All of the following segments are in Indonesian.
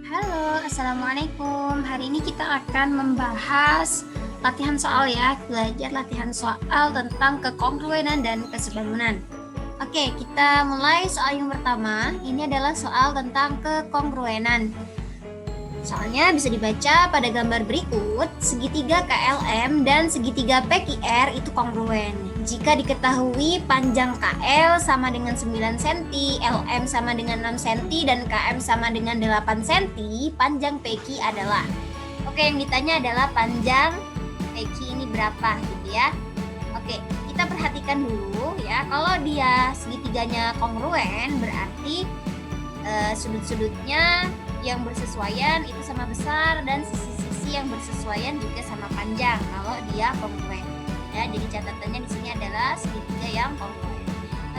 Halo, Assalamualaikum. Hari ini kita akan membahas latihan soal ya, belajar latihan soal tentang kekongruenan dan kesebangunan. Oke, kita mulai soal yang pertama. Ini adalah soal tentang kekongruenan. Soalnya bisa dibaca pada gambar berikut, segitiga KLM dan segitiga PQR itu kongruen. Jika diketahui panjang KL sama dengan 9 cm, LM sama dengan 6 cm, dan KM sama dengan 8 cm, panjang PQ adalah. Oke, yang ditanya adalah panjang PQ ini berapa gitu ya. Oke, kita perhatikan dulu ya, kalau dia segitiganya kongruen berarti sudut-sudutnya yang bersesuaian itu sama besar dan sisi-sisi yang bersesuaian juga sama panjang kalau dia kongruen. Ya, jadi catatannya di sini adalah segitiga yang kongruen.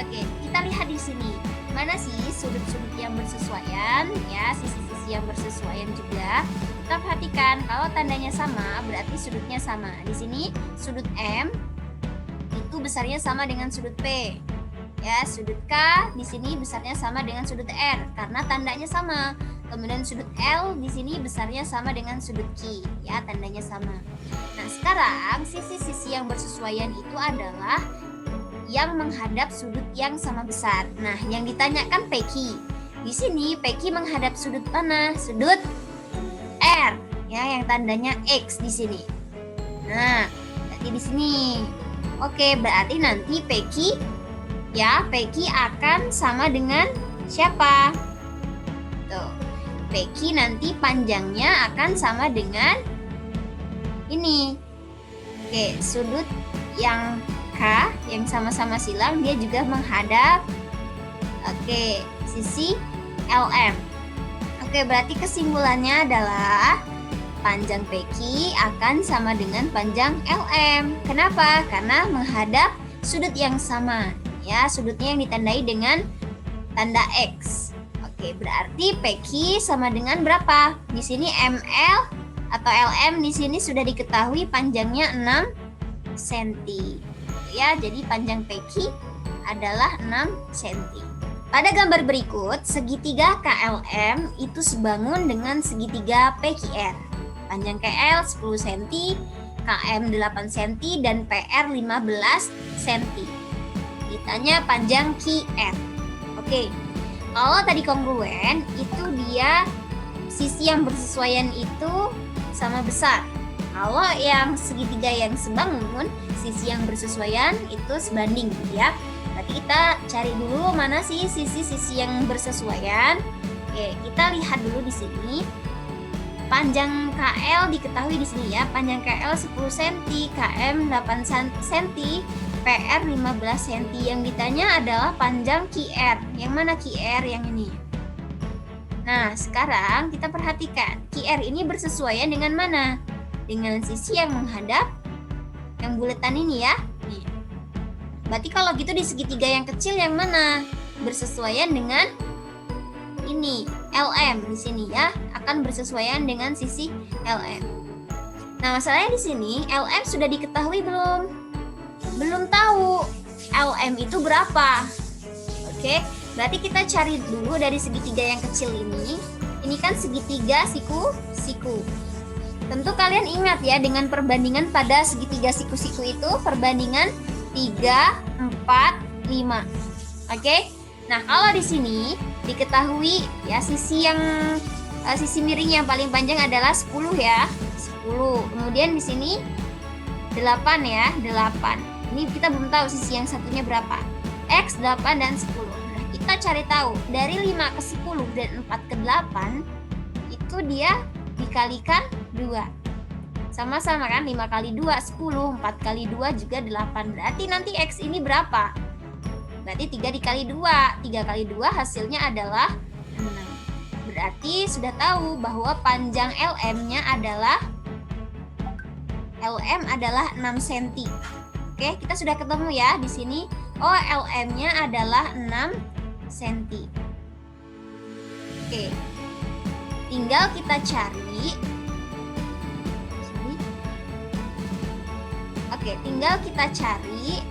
Oke, kita lihat di sini. Mana sih sudut-sudut yang bersesuaian? Ya, sisi-sisi yang bersesuaian juga. Kita perhatikan kalau tandanya sama berarti sudutnya sama. Di sini sudut M itu besarnya sama dengan sudut P. Ya, sudut K di sini besarnya sama dengan sudut R karena tandanya sama. Kemudian sudut L di sini besarnya sama dengan sudut Q, ya, tandanya sama. Nah, sekarang sisi-sisi yang bersesuaian itu adalah yang menghadap sudut yang sama besar. Nah, yang ditanyakan PQ. Di sini PQ menghadap sudut mana? Sudut R, ya, yang tandanya X di sini. Nah, berarti di sini. Oke, berarti nanti PQ, ya, PQ akan sama dengan siapa? Tuh. PQ nanti panjangnya akan sama dengan ini. Oke, sudut yang K yang sama-sama silang dia juga menghadap sisi LM. Oke, berarti kesimpulannya adalah panjang PQ akan sama dengan panjang LM. Kenapa? Karena menghadap sudut yang sama. Ya, sudutnya yang ditandai dengan tanda X. Oke, berarti PQ sama dengan berapa? Di sini ML atau LM di sini sudah diketahui panjangnya 6 cm. Ya, jadi panjang PQ adalah 6 cm. Pada gambar berikut, segitiga KLM itu sebangun dengan segitiga PQR. Panjang KL 10 cm, KM 8 cm, dan PR 15 cm. Ditanya panjang QR. Oke. Kalau tadi kongruen, itu dia sisi yang bersesuaian itu sama besar. Kalau yang segitiga yang sebangun, sisi yang bersesuaian itu sebanding, ya. Berarti kita cari dulu mana sih sisi-sisi yang bersesuaian. Oke, kita lihat dulu di sini. Panjang KL diketahui di sini ya. Panjang KL 10 cm, KM 8 cm, PR 15 cm. Yang ditanya adalah panjang QR. Yang mana QR? Yang ini. Nah, sekarang kita perhatikan. QR ini bersesuaian dengan mana? Dengan sisi yang menghadap yang buletan ini ya. Nih. Berarti kalau gitu di segitiga yang kecil yang mana? Bersesuaian dengan ini, LM di sini ya. Akan bersesuaian dengan sisi LM. Nah, masalahnya di sini LM sudah diketahui belum? Belum tahu LM itu berapa. Oke, berarti kita cari dulu dari segitiga yang kecil ini. Ini kan segitiga siku-siku. Tentu kalian ingat ya, dengan perbandingan pada segitiga siku-siku itu perbandingan 3, 4, 5. Oke. Nah, kalau di sini diketahui ya sisi miring yang paling panjang adalah 10 ya. 10. Kemudian di sini 8 ya, 8. Ini kita belum tahu sisi yang satunya berapa. X, 8, dan 10. Nah, kita cari tahu dari 5 ke 10 dan 4 ke 8 itu dia dikalikan 2. Sama-sama kan, 5 kali 2 10, 4 kali 2 juga 8. Berarti nanti X ini berapa? Berarti 3 dikali 2. 3 kali 2 hasilnya adalah 6. Berarti sudah tahu bahwa panjang LM-nya adalah 6 cm. Oke, kita sudah ketemu ya di sini. Oh, LM-nya adalah 6 cm. Oke. Tinggal kita cari. Oke, tinggal kita cari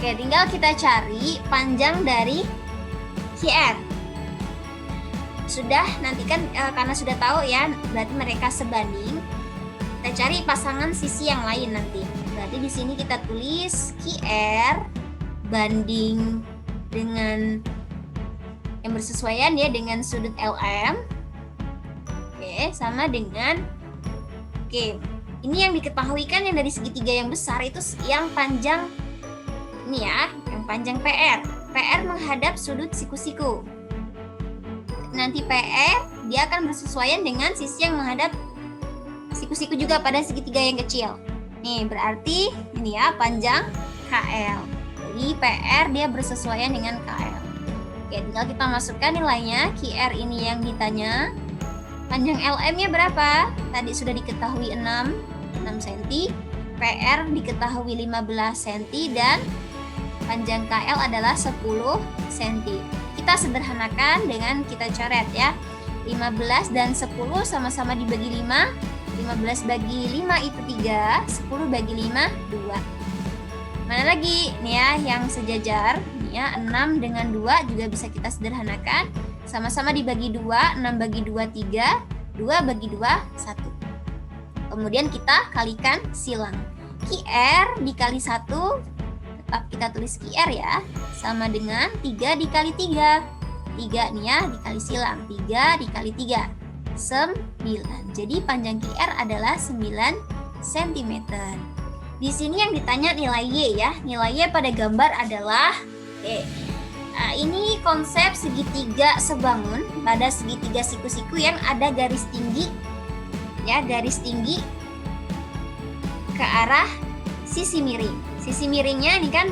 Oke, tinggal kita cari panjang dari QR. Sudah, nanti kan karena sudah tahu ya, berarti mereka sebanding. Kita cari pasangan sisi yang lain nanti. Berarti di sini kita tulis QR banding dengan yang bersesuaian ya dengan sudut LM. Oke, sama dengan ini yang diketahui kan yang dari segitiga yang besar itu yang panjang ini ya, yang panjang PR. PR menghadap sudut siku-siku. Nanti PR dia akan bersesuaian dengan sisi yang menghadap siku-siku juga pada segitiga yang kecil. Nih, berarti ini ya panjang KL. Jadi PR dia bersesuaian dengan KL. Oke, tinggal kita masukkan nilainya. QR ini yang ditanya. Panjang LM-nya berapa? Tadi sudah diketahui 6 cm. PR diketahui 15 cm dan panjang KL adalah 10 cm. Kita sederhanakan dengan kita coret ya. 15 dan 10 sama-sama dibagi 5. 15 bagi 5 itu 3, 10 bagi 5, 2. Mana lagi? Nih ya, yang sejajar. Nih ya, 6 dengan 2 juga bisa kita sederhanakan. Sama-sama dibagi 2, 6 bagi 2, 3, 2 bagi 2, 1. Kemudian kita kalikan silang. QR dikali 1, tetap kita tulis QR ya, sama dengan 3 dikali 3. 3 nih ya, dikali silang. 3 dikali 3. 9. Jadi panjang QR adalah 9 cm. Di sini yang ditanya nilai Y ya. Nilai Y pada gambar adalah ini konsep segitiga sebangun pada segitiga siku-siku yang ada garis tinggi ya, garis tinggi ke arah sisi miring. Sisi miringnya ini kan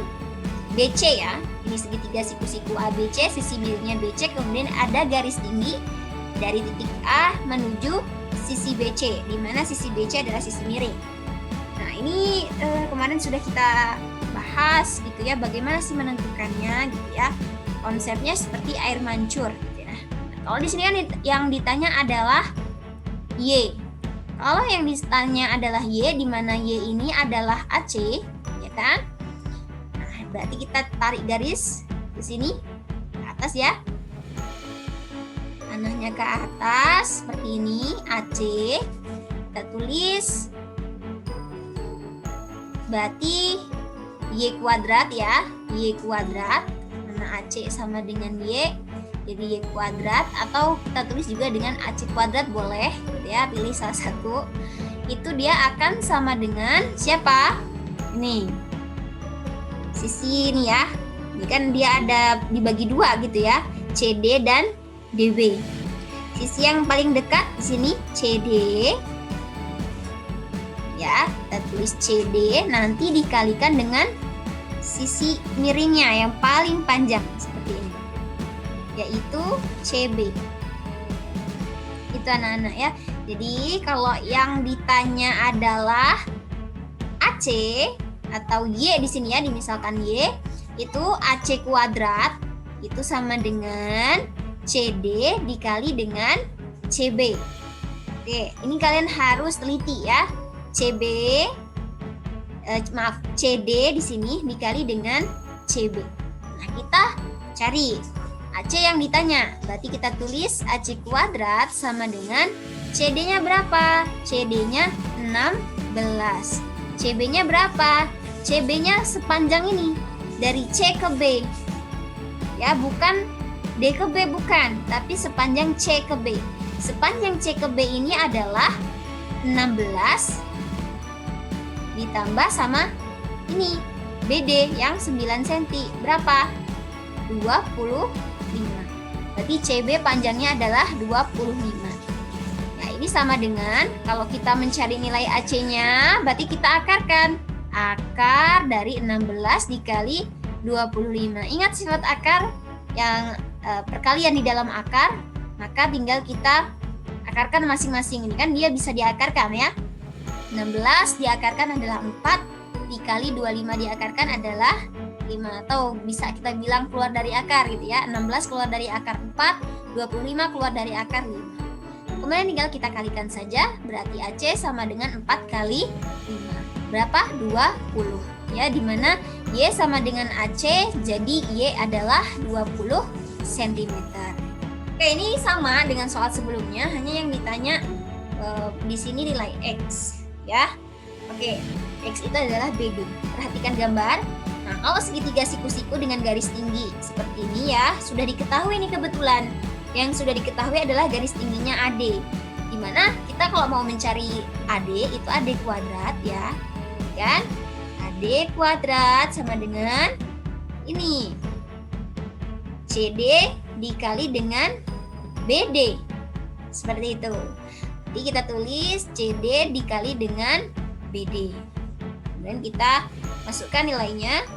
BC ya. Ini segitiga siku-siku ABC, sisi miringnya BC, kemudian ada garis tinggi dari titik A menuju sisi BC, di mana sisi BC adalah sisi miring. Nah, ini kemarin sudah kita bahas gitu ya, bagaimana sih menentukannya gitu ya. Konsepnya seperti air mancur gitu ya. Nah, kalau di sini kan yang ditanya adalah Y. Kalau yang ditanya adalah Y, di mana Y ini adalah AC, ya kan? Nah, berarti kita tarik garis di sini ke atas ya. Tanahnya ke atas seperti ini, AC. Kita tulis berarti Y kuadrat ya, Y kuadrat karena AC sama dengan Y, jadi Y kuadrat, atau kita tulis juga dengan AC kuadrat boleh gitu ya, pilih salah satu. Itu dia akan sama dengan siapa? Ini sisi ini ya, ini kan dia ada dibagi 2 gitu ya, CD dan DB. Sisi yang paling dekat di sini CD. Ya, kita tulis CD, nanti dikalikan dengan sisi miringnya yang paling panjang seperti ini, yaitu CB. Itu anak-anak ya. Jadi kalau yang ditanya adalah AC atau Y di sini ya, misalkan Y, itu AC kuadrat itu sama dengan CD dikali dengan CB. Oke, ini kalian harus teliti ya. CD di sini dikali dengan CB. Nah, kita cari AC yang ditanya. Berarti kita tulis AC kuadrat sama dengan CD-nya berapa? CD-nya 16. CB-nya berapa? CB-nya sepanjang ini. Dari C ke B. Ya, bukan D ke B bukan, tapi sepanjang C ke B. Sepanjang C ke B ini adalah 16 ditambah sama ini BD yang 9 cm. Berapa? 25. Berarti CB panjangnya adalah 25. Nah, ini sama dengan kalau kita mencari nilai AC-nya, berarti kita akarkan. Akar dari 16 dikali 25. Ingat sifat akar yang perkalian di dalam akar, maka tinggal kita akarkan masing-masing. Ini kan dia bisa diakarkan ya. 16 diakarkan adalah 4, dikali 25 diakarkan adalah 5. Atau bisa kita bilang keluar dari akar gitu ya. 16 keluar dari akar 4, 25 keluar dari akar 5. Kemudian tinggal kita kalikan saja, berarti AC sama dengan 4 kali 5. Berapa? 20. Ya, dimana Y sama dengan AC, jadi Y adalah 20 cm. Oke, ini sama dengan soal sebelumnya, hanya yang ditanya di sini nilai X ya. Oke, X itu adalah BD. Perhatikan gambar. Nah, kalau segitiga siku-siku dengan garis tinggi seperti ini ya, sudah diketahui nih kebetulan. Yang sudah diketahui adalah garis tingginya AD. Dimana kita kalau mau mencari AD itu AD kuadrat ya. Kan? AD kuadrat sama dengan ini. CD dikali dengan BD. Seperti itu. Jadi kita tulis CD dikali dengan BD. Kemudian kita masukkan nilainya.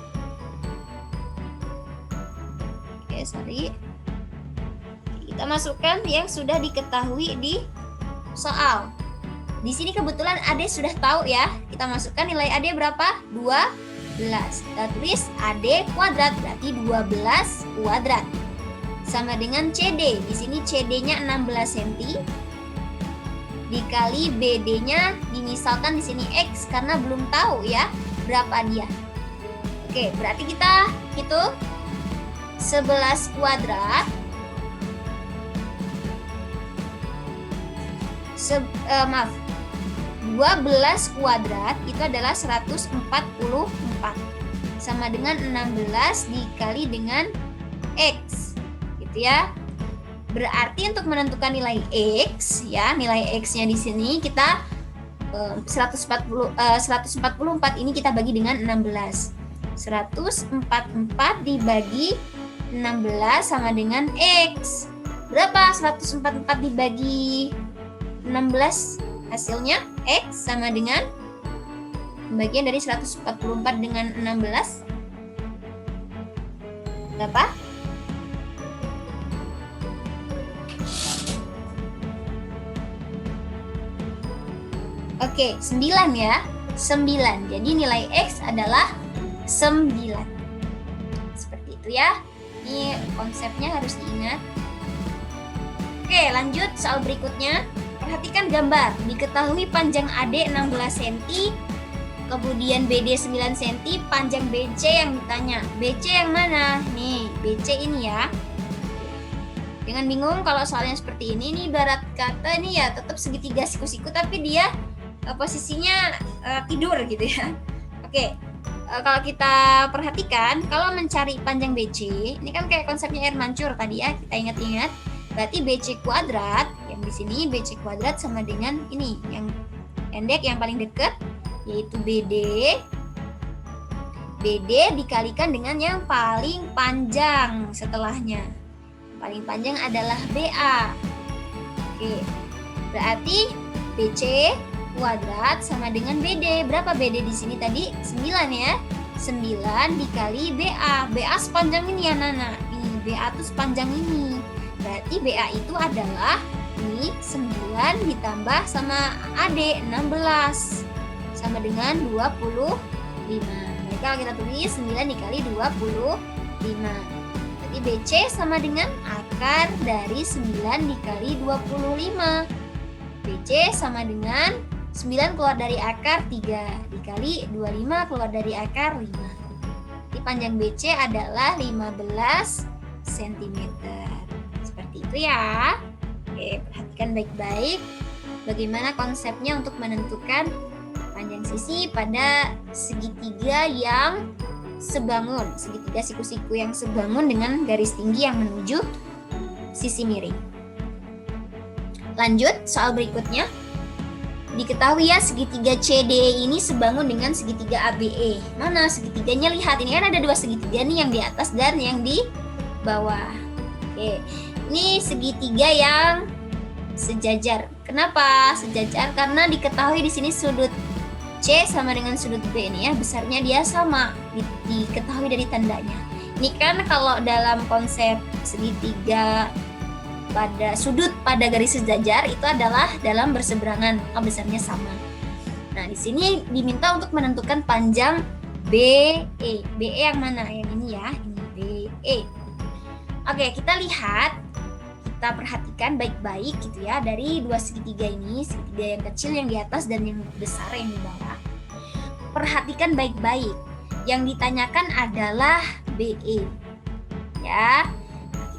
Oke, sorry. Kita masukkan yang sudah diketahui di soal. Di sini kebetulan AD sudah tahu ya. Kita masukkan nilai AD berapa? 12. Kita tulis AD kuadrat berarti 12 kuadrat. Sama dengan CD. Di sini CD-nya 16 cm. Dikali BD-nya dimisalkan di sini X karena belum tahu ya berapa dia. Oke, berarti kita hitung 11 kuadrat 12 kuadrat itu adalah 144 sama dengan 16 dikali dengan X gitu ya. Berarti untuk menentukan nilai X ya, nilai X-nya di sini kita 144 ini kita bagi dengan 16. 144 dibagi 16 sama dengan X. Berapa 144 dibagi 16? Hasilnya X sama dengan pembagian dari 144 dengan 16. Berapa? Oke, 9 ya. 9. Jadi nilai X adalah 9. Seperti itu ya. Ini konsepnya harus diingat. Oke, lanjut soal berikutnya. Perhatikan gambar. Diketahui panjang AD 16 cm, kemudian BD 9 cm, panjang BC yang ditanya. BC yang mana? Nih, BC ini ya. Jangan bingung kalau soalnya seperti ini. Ini ibarat kata nih ya, tetap segitiga siku-siku tapi dia posisinya tidur gitu ya. Oke, kalau kita perhatikan, kalau mencari panjang BC, ini kan kayak konsepnya air mancur tadi ya, kita ingat-ingat. Berarti BC kuadrat, yang di sini BC kuadrat sama dengan ini, yang pendek yang paling dekat, yaitu BD. BD dikalikan dengan yang paling panjang setelahnya. Paling panjang adalah BA. Oke, berarti BC kuadrat sama dengan BD. Berapa BD di sini tadi? 9 ya. 9 dikali BA. BA sepanjang ini ya Nana. Ini BA itu sepanjang ini. Berarti BA itu adalah ini 9 ditambah sama AD 16 sama dengan 25. Jadi kalau kita tulis 9 dikali 25. Jadi BC sama dengan akar dari 9 dikali 25. BC sama dengan 9 keluar dari akar 3 dikali 25 keluar dari akar 5. Jadi panjang BC adalah 15 cm. Seperti itu ya. Oke, perhatikan baik-baik bagaimana konsepnya untuk menentukan panjang sisi pada segitiga yang sebangun, segitiga siku-siku yang sebangun dengan garis tinggi yang menuju sisi miring. Lanjut, soal berikutnya. Diketahui ya segitiga CD ini sebangun dengan segitiga ABE. Mana segitiganya? Lihat, ini kan ada dua segitiga nih, yang di atas dan yang di bawah. Oke, ini segitiga yang sejajar. Kenapa sejajar? Karena diketahui di sini sudut C sama dengan sudut B nih ya, besarnya dia sama, diketahui dari tandanya. Ini kan kalau dalam konsep segitiga pada sudut pada garis sejajar itu adalah dalam berseberangan, maka besarnya sama. Nah, di sini diminta untuk menentukan panjang BE. BE yang mana? Yang ini ya, ini BE. Oke, kita lihat, kita perhatikan baik-baik gitu ya, dari dua segitiga ini, segitiga yang kecil yang di atas dan yang besar yang di bawah. Perhatikan baik-baik. Yang ditanyakan adalah BE. Ya.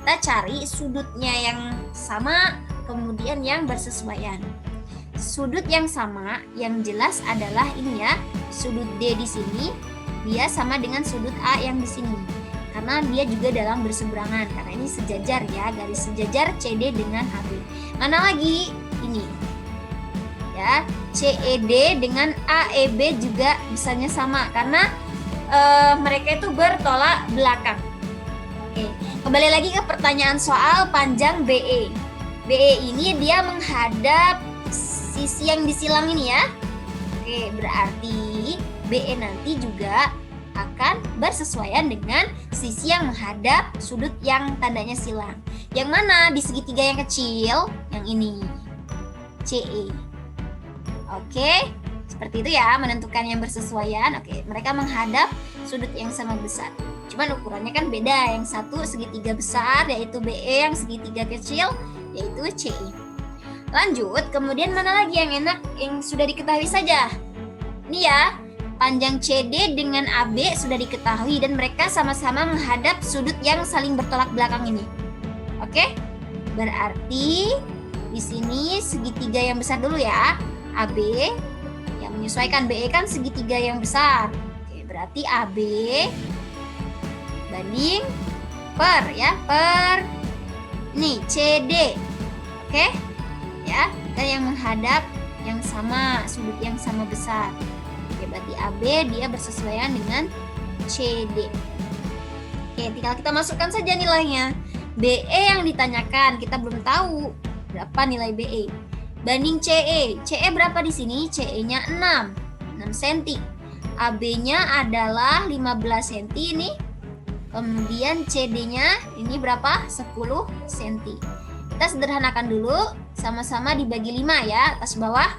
Kita cari sudutnya yang sama, kemudian yang bersesuaian. Sudut yang sama yang jelas adalah ini ya. Sudut D di sini dia sama dengan sudut A yang di sini. Karena dia juga dalam berseberangan, karena ini sejajar ya, garis sejajar CD dengan AB. Mana lagi? Ini. Ya, CED dengan AEB juga bisanya sama karena mereka itu bertolak belakang. Oke, kembali lagi ke pertanyaan soal panjang BE. BE ini dia menghadap sisi yang disilang ini ya. Oke, berarti BE nanti juga akan bersesuaian dengan sisi yang menghadap sudut yang tandanya silang. Yang mana di segitiga yang kecil? Yang ini, CE. Oke, seperti itu ya, menentukan yang bersesuaian. Oke, mereka menghadap sudut yang sama besar. Cuman ukurannya kan beda, yang satu segitiga besar yaitu BE, yang segitiga kecil yaitu CE. Lanjut, kemudian mana lagi yang enak yang sudah diketahui saja? Ini ya, panjang CD dengan AB sudah diketahui dan mereka sama-sama menghadap sudut yang saling bertolak belakang ini. Oke? Berarti di sini segitiga yang besar dulu ya. AB yang menyesuaikan BE kan segitiga yang besar. Oke, berarti AB banding per ya, per nih CD. Oke? Ya, dan yang menghadap yang sama, sudut yang sama besar. Oke, berarti AB dia bersesuaian dengan CD. Oke, tinggal kita masukkan saja nilainya. BE yang ditanyakan, kita belum tahu berapa nilai BE. Banding CE. CE berapa di sini? CE-nya 6 cm. AB-nya adalah 15 cm ini. Kemudian CD-nya ini berapa? 10 cm. Kita sederhanakan dulu, sama-sama dibagi 5 ya, atas bawah.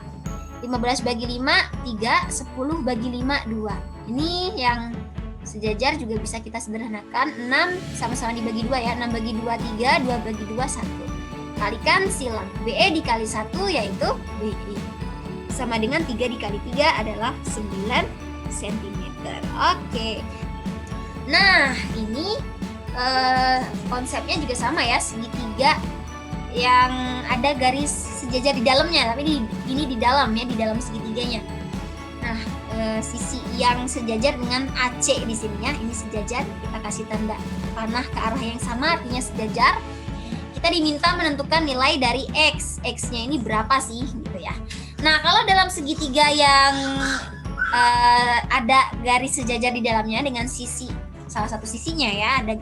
15 bagi 5, 3, 10 bagi 5, 2. Ini yang sejajar juga bisa kita sederhanakan. 6 sama-sama dibagi 2 ya, 6 bagi 2, 3, 2 bagi 2, 1. Kalikan silang, BE dikali 1 yaitu BE. Sama dengan 3 dikali 3 adalah 9 cm. Oke. Nah, ini konsepnya juga sama ya, segitiga yang ada garis sejajar di dalamnya, tapi ini di dalam ya, di dalam segitiganya. Nah, sisi yang sejajar dengan AC di sini ya, ini sejajar, kita kasih tanda panah ke arah yang sama, artinya sejajar. Kita diminta menentukan nilai dari X. X-nya ini berapa sih gitu ya. Nah, kalau dalam segitiga yang ada garis sejajar di dalamnya dengan sisi, salah satu sisinya ya, ada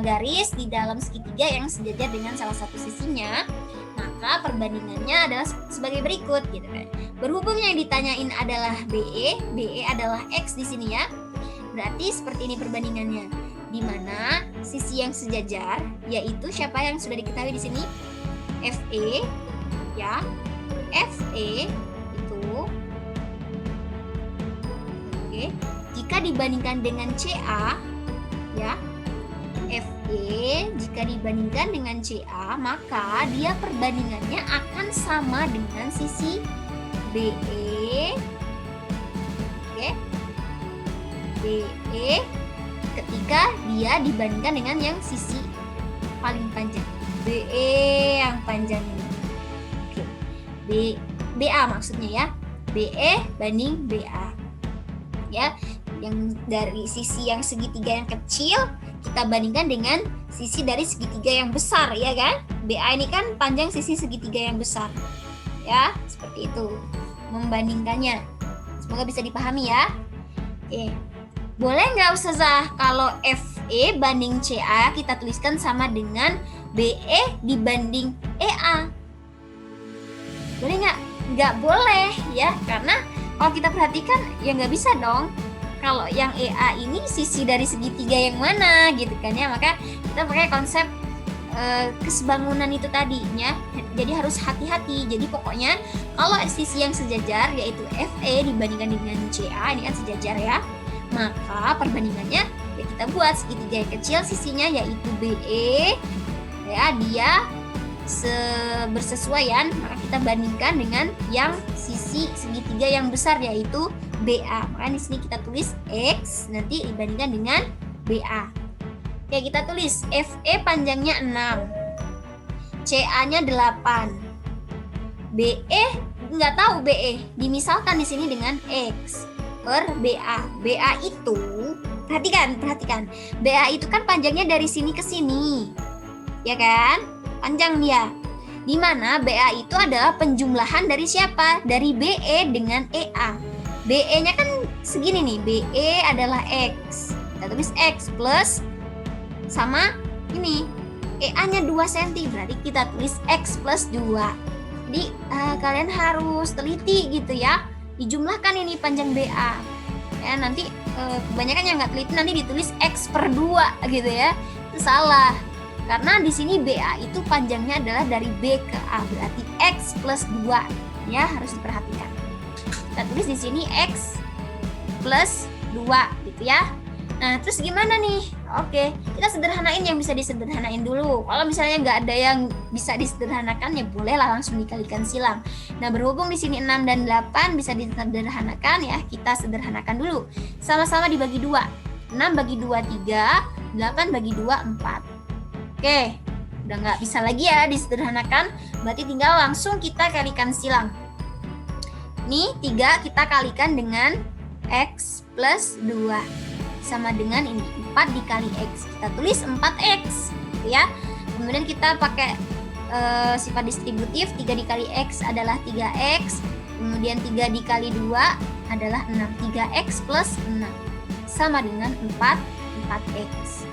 garis di dalam segitiga yang sejajar dengan salah satu sisinya, maka perbandingannya adalah sebagai berikut gitu kan. Berhubung yang ditanyain adalah BE, BE adalah X di sini ya. Berarti seperti ini perbandingannya, di mana sisi yang sejajar yaitu siapa yang sudah diketahui di sini? FE ya. FE itu oke, jika dibandingkan dengan CA ya. FE jika dibandingkan dengan CA, maka dia perbandingannya akan sama dengan sisi BE. Oke. BE ketika dia dibandingkan dengan yang sisi paling panjang, BE yang panjang ini. Oke. BA maksudnya ya. BE banding BA. Ya, yang dari sisi yang segitiga yang kecil kita bandingkan dengan sisi dari segitiga yang besar ya kan. BA ini kan panjang sisi segitiga yang besar. Ya, seperti itu membandingkannya. Semoga bisa dipahami ya. Oke. Boleh nggak Ustazah kalau FE banding CA kita tuliskan sama dengan BE dibanding EA? Boleh nggak? Nggak boleh ya, karena kalau kita perhatikan ya nggak bisa dong. Kalau yang EA ini sisi dari segitiga yang mana gitu kan ya, maka kita pakai konsep kesebangunan itu tadinya. Jadi harus hati-hati. Jadi pokoknya kalau sisi yang sejajar yaitu FE dibandingkan dengan CA, ini kan sejajar ya, maka perbandingannya ya kita buat segitiga yang kecil sisinya yaitu BE ya, dia bersesuaian, maka kita bandingkan dengan yang sisi segitiga yang besar, yaitu BA. Maka di sini kita tulis X nanti dibandingkan dengan BA. Oke, kita tulis FE panjangnya 6, CA-nya 8, BE nggak tahu BE, dimisalkan di sini dengan X per BA. BA itu, perhatikan, BA itu kan panjangnya dari sini ke sini, ya kan? Panjang dia. Di mana BA itu adalah penjumlahan dari siapa? Dari BE dengan EA. BE-nya kan segini nih, BE adalah X. Kita tulis X plus sama ini, EA-nya 2 cm, berarti kita tulis X plus 2. Jadi kalian harus teliti gitu ya. Dijumlahkan ini panjang BA. Ya, nanti kebanyakan yang nggak teliti nanti ditulis X per 2 gitu ya. Itu salah. Karena di sini BA itu panjangnya adalah dari B ke A, berarti X plus 2. Ya, harus diperhatikan. Kita tulis di sini X plus 2 gitu ya. Nah, terus gimana nih? Oke, kita sederhanain yang bisa disederhanain dulu. Kalau misalnya nggak ada yang bisa disederhanakan, ya bolehlah langsung dikalikan silang. Nah, berhubung di sini 6 dan 8 bisa disederhanakan ya, kita sederhanakan dulu. Sama-sama dibagi 2. 6 bagi 2, 3. 8 bagi 2, 4. Oke, udah nggak bisa lagi ya disederhanakan, berarti tinggal langsung kita kalikan silang. Ini 3 kita kalikan dengan X plus 2. Sama dengan ini, 4 dikali X. Kita tulis 4X gitu ya. Kemudian kita pakai sifat distributif, 3 dikali X adalah 3X. Kemudian 3 dikali 2 adalah 6. 3X plus 6 sama dengan 4X.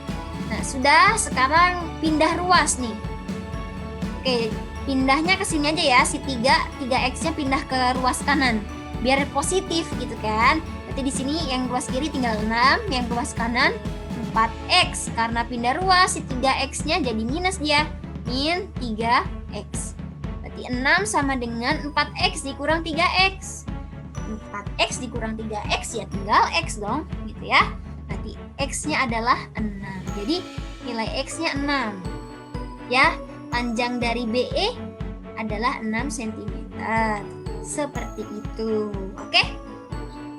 Nah, sudah, sekarang pindah ruas nih. Oke, pindahnya ke sini aja ya, si 3X-nya pindah ke ruas kanan. Biar positif gitu kan. Berarti di sini yang ruas kiri tinggal 6, yang ruas kanan 4X. Karena pindah ruas, si 3X-nya jadi minus dia. Min 3X. Berarti 6 sama dengan 4X dikurang 3X. 4X dikurang 3X ya tinggal X dong, gitu ya. Berarti X-nya adalah 6. Jadi nilai X-nya 6. Ya, panjang dari BE adalah 6 cm. Seperti itu. Oke?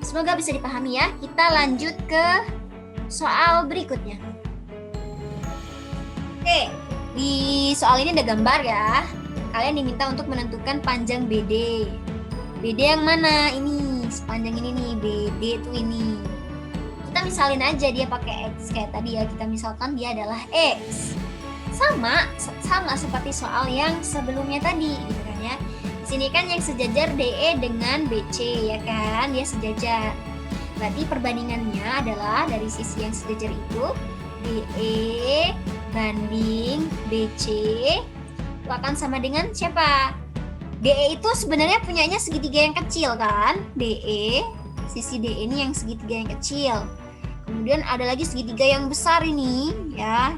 Semoga bisa dipahami ya. Kita lanjut ke soal berikutnya. Oke, di soal ini ada gambar ya. Kalian diminta untuk menentukan panjang BD. BD yang mana? Ini, sepanjang ini nih, BD tuh ini. Kita misalin aja dia pakai X kayak tadi ya, kita misalkan dia adalah X. Sama seperti soal yang sebelumnya tadi gitu kan ya. Di sini kan yang sejajar DE dengan BC ya kan, dia sejajar. Berarti perbandingannya adalah dari sisi yang sejajar itu DE banding BC itu akan sama dengan siapa? DE itu sebenarnya punyanya segitiga yang kecil kan? DE, sisi DE ini yang segitiga yang kecil. Kemudian ada lagi segitiga yang besar ini ya.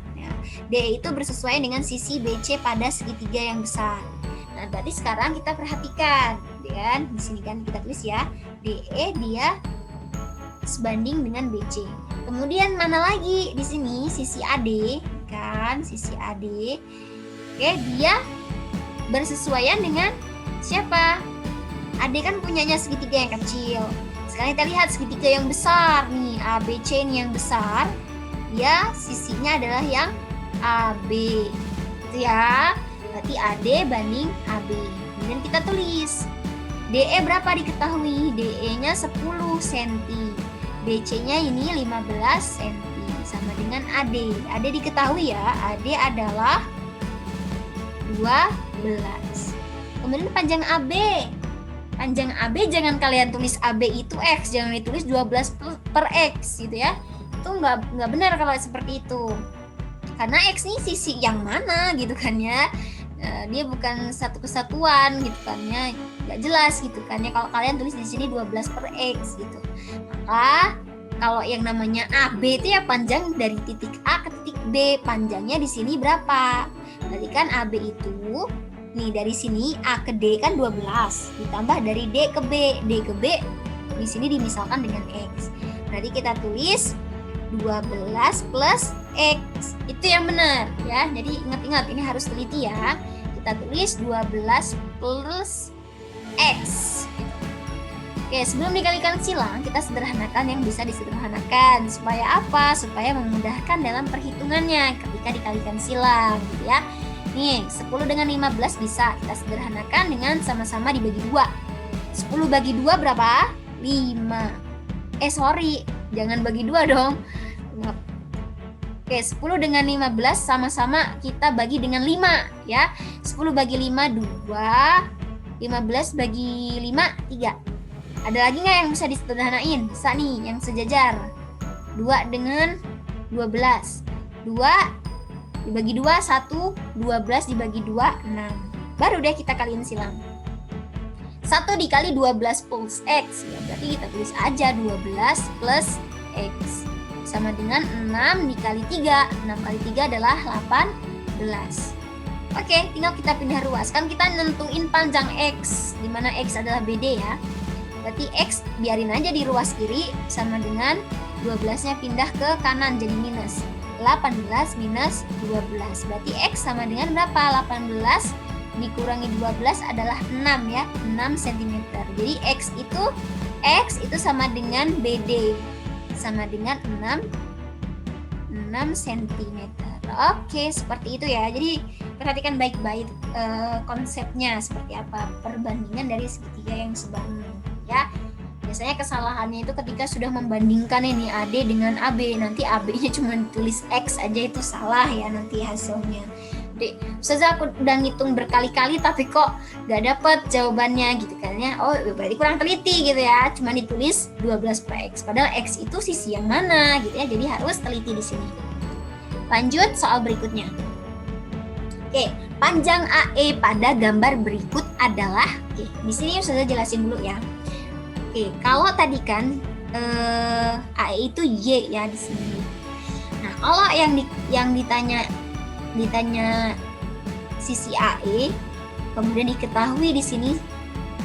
DE itu bersesuaian dengan sisi BC pada segitiga yang besar. Nah, berarti sekarang kita perhatikan, dan di sini kan kita tulis ya, DE dia sebanding dengan BC. Kemudian mana lagi di sini sisi AD kan, sisi AD. Oke, dia bersesuaian dengan siapa? AD kan punyanya segitiga yang kecil. Sekarang kita lihat segitiga yang besar nih, ABC ini yang besar, dia sisinya adalah yang AB, gitu ya. Berarti AD banding AB. Kemudian kita tulis DE berapa diketahui? DE-nya 10 cm. BC-nya ini 15 cm sama dengan AD. AD diketahui ya, AD adalah 12. Kemudian panjang AB. Panjang AB jangan kalian tulis AB itu X, jangan ditulis 12 per X gitu ya. Itu nggak benar kalau seperti itu. Karena X ini sisi yang mana gitu kan ya. Dia bukan satu kesatuan gitu kan ya. Nggak jelas gitu kan ya kalau kalian tulis di sini 12 per X gitu. Maka kalau yang namanya AB itu ya panjang dari titik A ke titik B. Panjangnya di sini berapa? Berarti kan AB itu nih dari sini A ke D kan 12 ditambah dari D ke B. D ke B di sini dimisalkan dengan X. Berarti kita tulis 12 plus X. Itu yang benar ya. Jadi ingat-ingat ini harus teliti ya. kita tulis 12 plus X. Oke, sebelum dikalikan silang, kita sederhanakan yang bisa disederhanakan. Supaya apa? Supaya memudahkan dalam perhitungannya ketika dikalikan silang, gitu ya. Nih, 10 dengan 15 bisa kita sederhanakan dengan sama-sama dibagi 2. 10 bagi 2 berapa? 5. Sorry, jangan bagi 2 dong. Oke, 10 dengan 15 sama-sama kita bagi dengan 5, ya. 10 bagi 5, 2. 15 bagi 5, 3. Ada lagi nggak yang bisa disederhanain? Bisa nih, yang sejajar. 2 dengan 12. 2 dibagi 2, 1. 12 dibagi 2, 6. Baru deh kita kaliin silang. 1 dikali 12 plus X. Ya, berarti kita tulis aja 12 plus X. Sama dengan 6 dikali 3. 6 kali 3 adalah 18. Oke, tinggal kita pindah ruas. Kan kita nentuin panjang X, di mana X adalah BD ya. Berarti X biarin aja di ruas kiri, sama dengan 12-nya pindah ke kanan jadi minus. 18 minus 12. Berarti X sama dengan berapa? 18 dikurangi 12 adalah 6 ya, 6 cm. Jadi X itu sama dengan BD. Sama dengan 6 cm. Oke, seperti itu ya. Jadi perhatikan baik-baik konsepnya seperti apa perbandingan dari segitiga yang sebangun. Ya, biasanya kesalahannya itu ketika sudah membandingkan ini AD dengan AB, nanti AB-nya cuma tulis X aja, itu salah ya nanti hasilnya. Dek, Ustazah aku udah ngitung berkali-kali tapi kok gak dapet jawabannya gitu kan ya. Oh, berarti kurang teliti gitu ya, cuma ditulis 12 per X, padahal X itu sisi yang mana gitu ya, jadi harus teliti di sini. Lanjut soal berikutnya. Oke, panjang AE pada gambar berikut adalah, oke, di sini Ustazah jelasin dulu ya. Oke, kalau tadi kan AE itu Y ya di sini. Nah, kalau yang ditanya sisi AE, kemudian diketahui di sini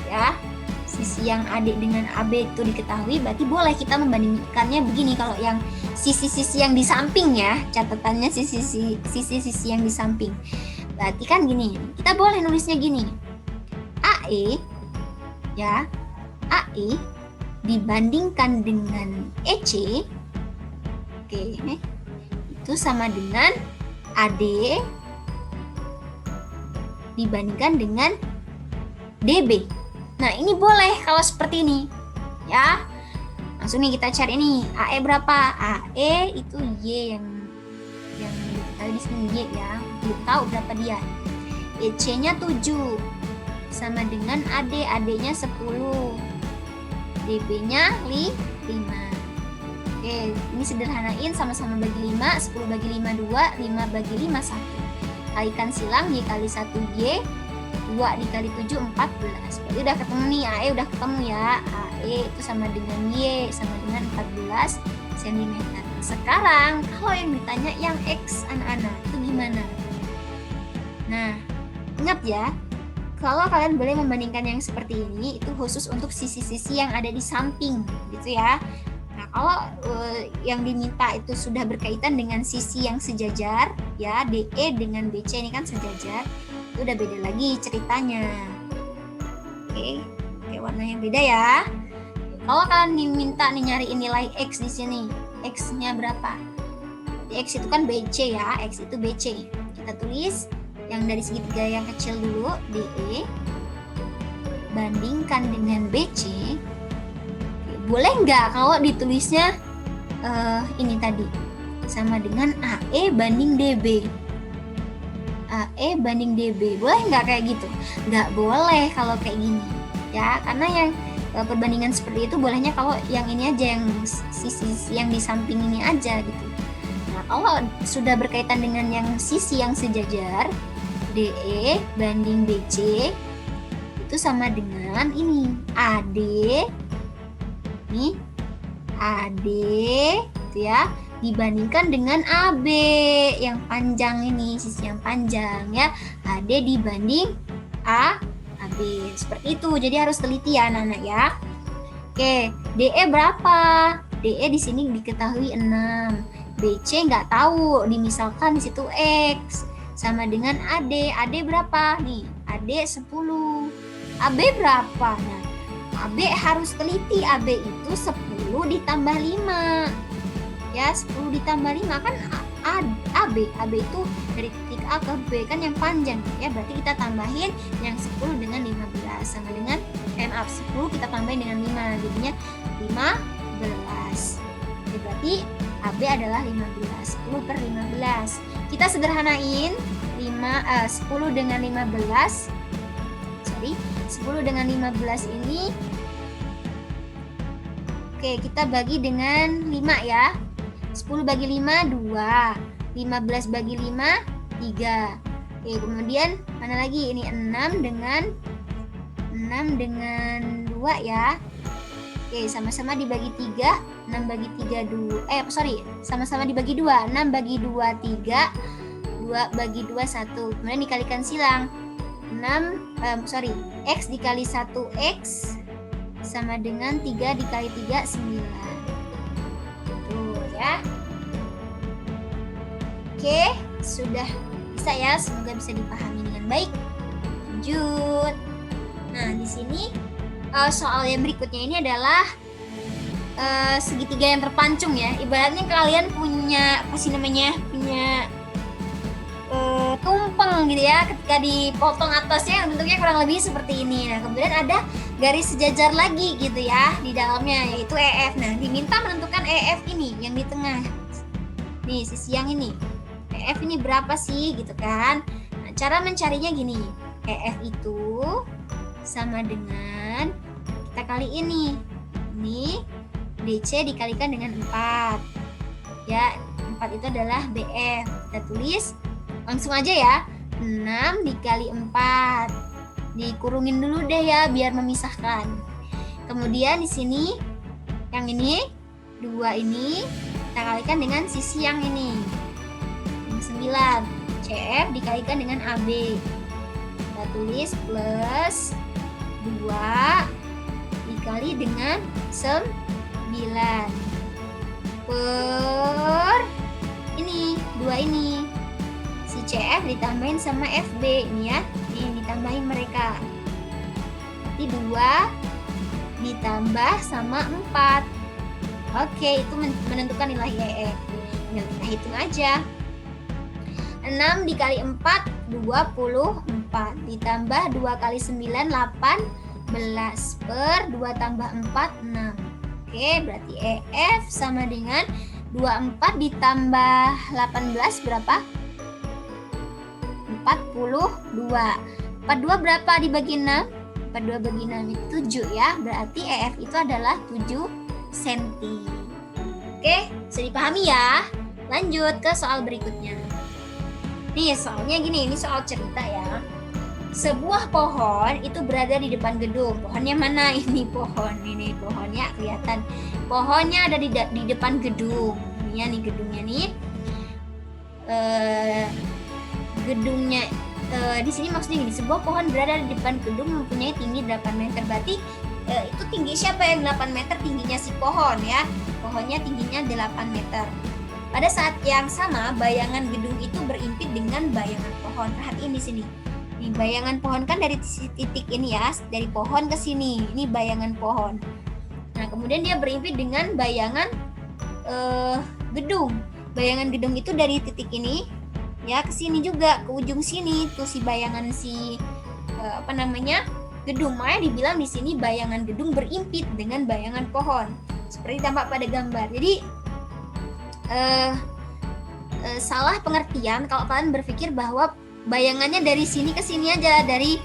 ya, sisi yang AD dengan AB itu diketahui, berarti boleh kita membandingkannya begini. Kalau yang sisi-sisi yang di samping ya, catatannya sisi-sisi yang di samping. Berarti kan gini, kita boleh nulisnya gini. AE ya, AE dibandingkan dengan EC, oke, itu sama dengan AD dibandingkan dengan DB. Nah, ini boleh kalau seperti ini ya. Langsung nih kita cari nih, AE berapa? AE itu Y yang dikali di sini Y ya. Belum tahu berapa dia. EC-nya 7 sama dengan AD-nya 10. DB-nya 5. Oke, ini sederhanain, sama-sama bagi 5, 10 bagi 5 2, 5 bagi 5 1. Kalikan silang, Y kali 1 Y, 2 dikali 7 14. Berarti udah ketemu nih, AE udah ketemu ya. AE itu sama dengan Y sama dengan 14 cm. Sekarang kalau yang ditanya yang X anak-anak itu gimana? Nah, ingat ya, kalau kalian boleh membandingkan yang seperti ini, itu khusus untuk sisi-sisi yang ada di samping gitu ya. Nah, kalau yang diminta itu sudah berkaitan dengan sisi yang sejajar ya, DE dengan BC ini kan sejajar, itu udah beda lagi ceritanya. Oke, warna yang beda ya. Kalau kalian diminta nih nyariin nilai X di sini, X-nya berapa? X itu kan BC ya, X itu BC. Kita tulis yang dari segitiga yang kecil dulu, DE bandingkan dengan BC. Boleh nggak kalau ditulisnya ini tadi sama dengan AE banding DB? AE banding DB, boleh nggak kayak gitu? Nggak boleh kalau kayak gini ya, karena yang perbandingan seperti itu bolehnya kalau yang ini aja, yang sisi yang di samping ini aja gitu. Nah, kalau sudah berkaitan dengan yang sisi yang sejajar, DE banding BC itu sama dengan ini AD, nih AD gitu ya, dibandingkan dengan AB yang panjang ini, sisi yang panjang ya, AD dibanding AB seperti itu. Jadi harus teliti ya anak-anak ya. Oke, DE berapa? DE di sini diketahui 6, BC nggak tahu, dimisalkan di situ X sama dengan AD. AD berapa? Nih, AD 10. AB berapa? Nah, AB harus teliti. AB itu 10 ditambah 5. Ya, 10 ditambah 5 kan AB. AB itu dari titik A ke B kan yang panjang. Ya, berarti kita tambahin yang 10 dengan 15 sama dengan 10 kita tambahin dengan 5. Jadinya 15. Oke, berarti AB adalah 15. 10 per 15. Kita sederhanain 10 dengan 15. 10 dengan 15 ini. Oke, kita bagi dengan 5 ya. 10 bagi 5, 2. 15 bagi 5, 3. Oke, kemudian mana lagi? Ini 6 dengan 2 ya. Oke, sama-sama dibagi 3. 6 bagi 3, 2. Sama-sama dibagi 2. 6 bagi 2, 3. 2 bagi 2, 1. Kemudian dikalikan silang. X dikali 1X sama dengan 3 dikali 3, 9. Tuh ya. Oke, sudah bisa ya, semoga bisa dipahami dengan baik. Lanjut. Nah, di sini soal yang berikutnya ini adalah segitiga yang terpancung ya. Ibaratnya kalian punya punya tumpeng gitu ya, ketika dipotong atasnya bentuknya kurang lebih seperti ini. Nah, kemudian ada garis sejajar lagi gitu ya di dalamnya, yaitu EF. Nah, diminta menentukan EF ini yang di tengah. Nih, sisi yang ini. EF ini berapa sih gitu kan? Nah, cara mencarinya gini. EF itu sama dengan kita kali ini. Ini DC dikalikan dengan 4. Ya, 4 itu adalah BF. Kita tulis langsung aja ya. 6 dikali 4. Dikurungin dulu deh ya biar memisahkan. Kemudian di sini yang ini 2 ini kita kalikan dengan sisi yang ini. Yang 9. CF dikalikan dengan AB. Kita tulis plus 2 dikali dengan 9 per ini 2 ini. Si CF ditambahin sama FB ini ya. Ini ditambahin mereka. Nanti 2 ditambah sama 4. Oke, itu menentukan nilai EF. Nah, kita hitung aja. 6 dikali 4, 24. Ditambah 2 kali 9, 18. Per 2 tambah 4, 6. Oke, berarti EF sama dengan 24 ditambah 18 berapa? 42. 42 berapa dibagi 6? 42 bagi 6 itu 7 ya. Berarti EF itu adalah 7 cm. Oke, bisa dipahami ya? Lanjut ke soal berikutnya. Nih, soalnya gini, ini soal cerita ya. Sebuah pohon itu berada di depan gedung. Pohonnya mana? Ini pohon. Ini pohonnya kelihatan. Pohonnya ada di depan gedung. Ini ya, nih gedungnya nih. Gedungnya di sini maksudnya gini, sebuah pohon berada di depan gedung mempunyai tinggi 8 meter. Berarti itu tinggi siapa yang 8 meter? Tingginya si pohon ya. Pohonnya tingginya 8 meter. Pada saat yang sama, bayangan gedung itu berimpit dengan bayangan pohon. Perhatiin di sini. Nih, bayangan pohon kan dari titik ini ya, dari pohon ke sini. Ini bayangan pohon. Nah, kemudian dia berimpit dengan bayangan gedung. Bayangan gedung itu dari titik ini ya ke sini juga, ke ujung sini tuh si bayangan gedung. Makanya dibilang di sini bayangan gedung berimpit dengan bayangan pohon. Seperti tampak pada gambar. Jadi salah pengertian kalau kalian berpikir bahwa bayangannya dari sini ke sini aja, dari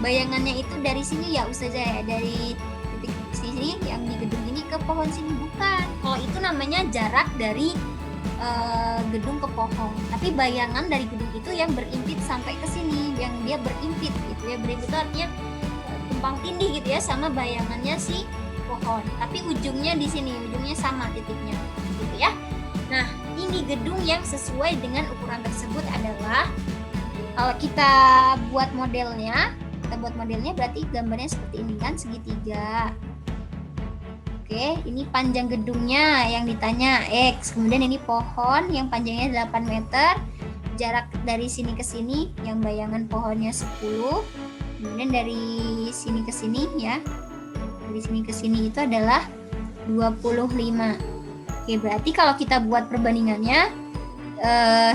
bayangannya itu dari sini ya Ustazah ya, dari titik sini yang di gedung ini ke pohon sini. Bukan, kalau itu namanya jarak dari gedung ke pohon. Tapi bayangan dari gedung itu yang berimpit sampai ke sini, yang dia berimpit gitu ya. Berimpit itu artinya tumpang tindih gitu ya sama bayangannya si pohon. Tapi ujungnya di sini, ujungnya sama titiknya gitu ya. Nah, tinggi gedung yang sesuai dengan ukuran tersebut adalah, kalau kita buat modelnya berarti gambarnya seperti ini kan, segitiga. Oke, ini panjang gedungnya yang ditanya X. Kemudian ini pohon yang panjangnya 8 meter. Jarak dari sini ke sini yang bayangan pohonnya 10. Kemudian dari sini ke sini ya. Dari sini ke sini itu adalah 25. Oke, berarti kalau kita buat perbandingannya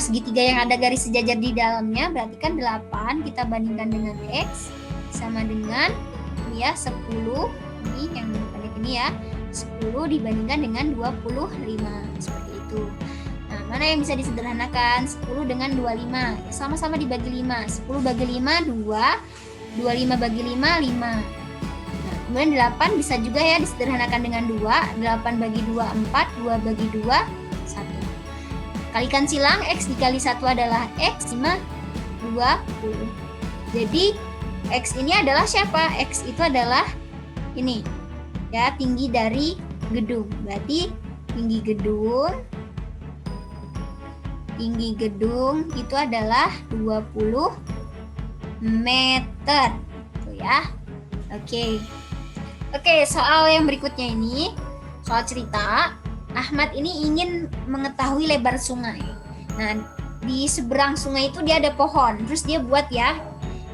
segitiga yang ada garis sejajar di dalamnya berarti kan 8 kita bandingkan dengan X sama dengan ini ya 10. Ini yang pendek ini ya. 10 dibandingkan dengan 25 seperti itu. Nah, mana yang bisa disederhanakan? 10 dengan 25 sama-sama dibagi 5. 10 bagi 5 2, 25 bagi 5 5. Nah, kemudian 8 bisa juga ya disederhanakan dengan 2. 8 bagi 2 4, 2 bagi 2 1. Kalikan silang, X dikali 1 adalah X 5 20. Jadi X ini adalah siapa? X itu adalah ini ya, tinggi dari gedung. Berarti tinggi gedung itu adalah 20 meter. Tuh ya. Oke, soal yang berikutnya ini soal cerita. Ahmad ini ingin mengetahui lebar sungai. Nah, di seberang sungai itu dia ada pohon. Terus dia buat ya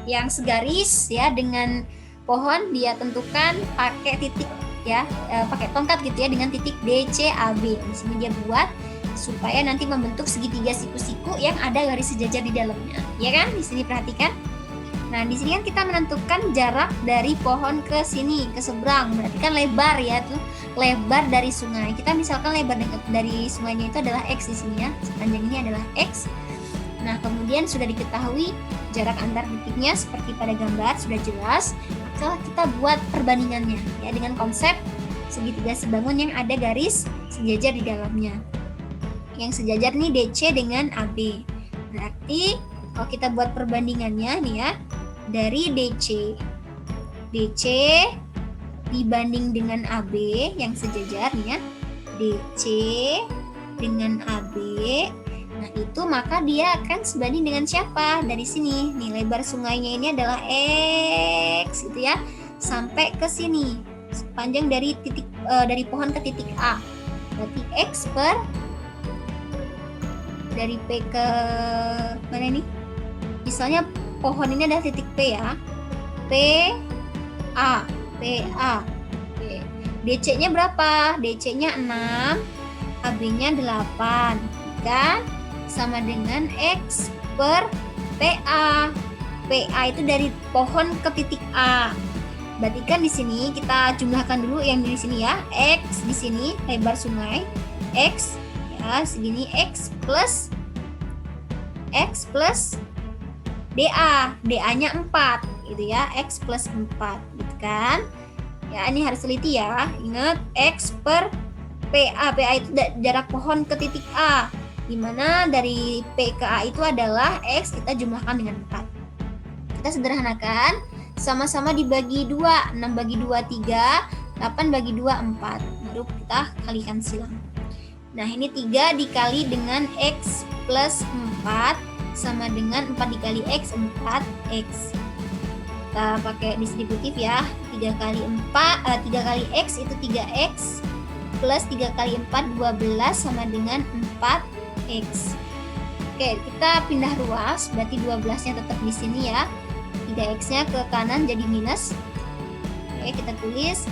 yang segaris ya dengan pohon, dia tentukan pakai titik ya, pakai tongkat gitu ya dengan titik D, C, A, B. Di sini dia buat supaya nanti membentuk segitiga siku-siku yang ada garis sejajar di dalamnya. Ya kan? Di sini perhatikan. Nah, di sini kan kita menentukan jarak dari pohon ke sini, ke seberang. Berarti kan lebar ya tuh, lebar dari sungai. Kita misalkan lebar dari sungainya itu adalah X di sini ya. Sepanjang ini adalah X. Nah, kemudian sudah diketahui jarak antar titiknya seperti pada gambar sudah jelas. Maka kita buat perbandingannya ya dengan konsep segitiga sebangun yang ada garis sejajar di dalamnya. Yang sejajar nih DC dengan AB. Berarti kalau kita buat perbandingannya nih ya, dari DC dibanding dengan AB yang sejajar nih ya, DC dengan AB. Nah, itu maka dia akan sebanding dengan siapa? Dari sini. Nih, lebar sungainya ini adalah X gitu ya. Sampai ke sini. Sepanjang dari titik dari pohon ke titik A. Berarti X per dari P ke mana ini? Misalnya pohon ini adalah titik P ya. PA. Oke. DC-nya berapa? DC-nya 6, AB-nya 8. Kan? Sama dengan X per PA. PA itu dari pohon ke titik A. Berarti kan di sini kita jumlahkan dulu yang di sini ya. X di sini lebar sungai. X ya segini X plus DA. DA-nya 4 gitu ya. X plus 4 gitu kan. Ya, ini harus teliti ya. Ingat X per PA. PA itu jarak pohon ke titik A. Dimana dari P ke A itu adalah X, kita jumlahkan dengan 4. Kita sederhanakan, sama-sama dibagi 2, 6 bagi 2 3, 8 bagi 2 4. Baru kita kalikan silang. Nah, ini 3 dikali dengan X plus 4 sama dengan 4 dikali X, 4X. Kita pakai distributif ya. 3 kali X itu 3X plus 3 kali 4 12 sama dengan 4X. Oke, kita pindah ruas, berarti 12-nya tetap di sini ya. 3X-nya ke kanan jadi minus. Oke, kita tulis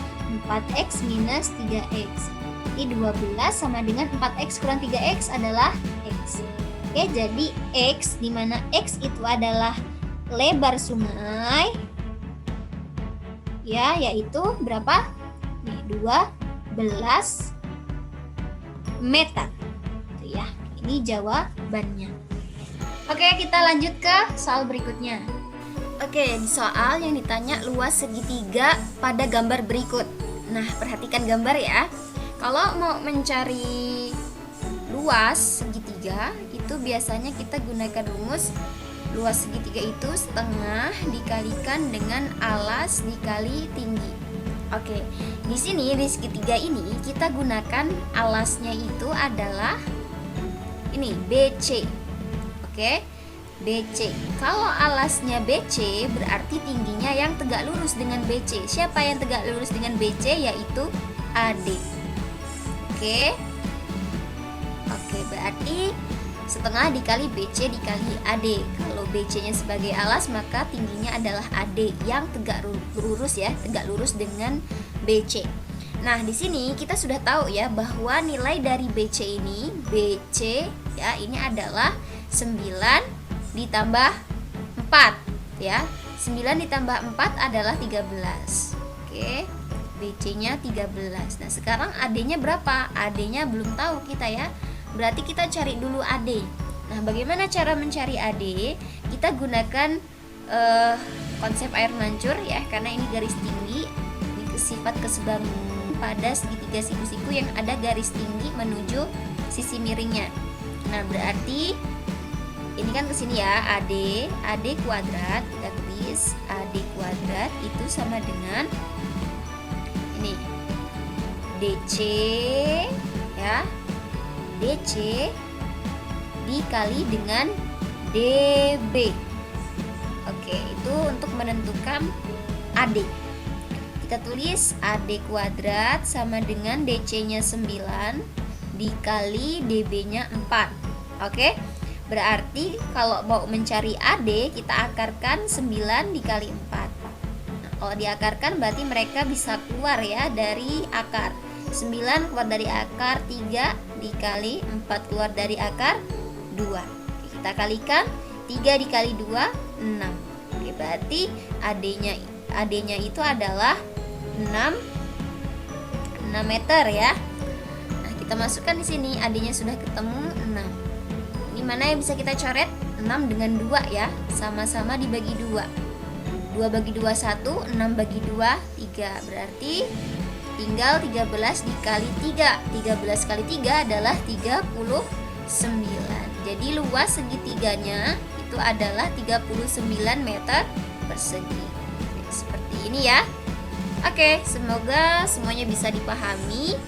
4X minus 3X. Jadi 12 sama dengan 4X kurang 3X adalah X. Oke, jadi X, di mana X itu adalah lebar sungai. Ya, yaitu berapa? Nih, 12 meter. Itu ya. Ini jawabannya. Oke, kita lanjut ke soal berikutnya. Oke, di soal yang ditanya luas segitiga pada gambar berikut. Nah, perhatikan gambar ya. Kalau mau mencari luas segitiga, itu biasanya kita gunakan rumus luas segitiga itu setengah dikalikan dengan alas dikali tinggi. Oke, di sini di segitiga ini kita gunakan alasnya itu adalah ini BC. Oke. BC. Kalau alasnya BC berarti tingginya yang tegak lurus dengan BC. Siapa yang tegak lurus dengan BC? Yaitu AD. Oke. Oke, berarti setengah dikali BC dikali AD. Kalau BC-nya sebagai alas, maka tingginya adalah AD yang tegak lurus ya, tegak lurus dengan BC. Nah, di sini kita sudah tahu ya bahwa nilai dari BC ini, BC ya, ini adalah 9 ditambah 4 ya. 9 ditambah 4 adalah 13. Oke, BC-nya 13. Nah, sekarang AD-nya berapa? AD-nya belum tahu kita ya. Berarti kita cari dulu AD. Nah, bagaimana cara mencari AD? Kita gunakan konsep air mancur ya, karena ini garis tinggi, ini sifat kesebangun pada segitiga siku-siku yang ada garis tinggi menuju sisi miringnya. Nah, berarti ini kan kesini ya, AD kuadrat, kita tulis AD kuadrat itu sama dengan ini DC ya, DC dikali dengan DB. Oke, itu untuk menentukan AD. Kita tulis AD kuadrat sama dengan DC-nya 9 dikali DB-nya 4. Oke. Berarti kalau mau mencari AD, kita akarkan 9 dikali 4. Nah, kalau diakarkan berarti mereka bisa keluar ya dari akar. 9 keluar dari akar 3 dikali 4 keluar dari akar 2. Oke, kita kalikan 3 dikali 2 6. Oke, berarti AD-nya itu adalah 6 meter ya. Nah, kita masukkan di sini, AD-nya sudah ketemu 6. Ini mana yang bisa kita coret? 6 dengan 2 ya, sama-sama dibagi 2. 2 bagi 2 1, 6 bagi 2 3. Berarti tinggal 13 dikali 3. 13 kali 3 adalah 39. Jadi luas segitiganya itu adalah 39 meter persegi. Seperti ini ya. Oke, semoga semuanya bisa dipahami.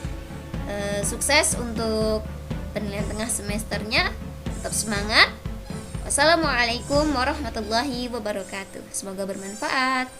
Sukses untuk penilaian tengah semesternya. Tetap semangat. Wassalamualaikum warahmatullahi wabarakatuh. Semoga bermanfaat.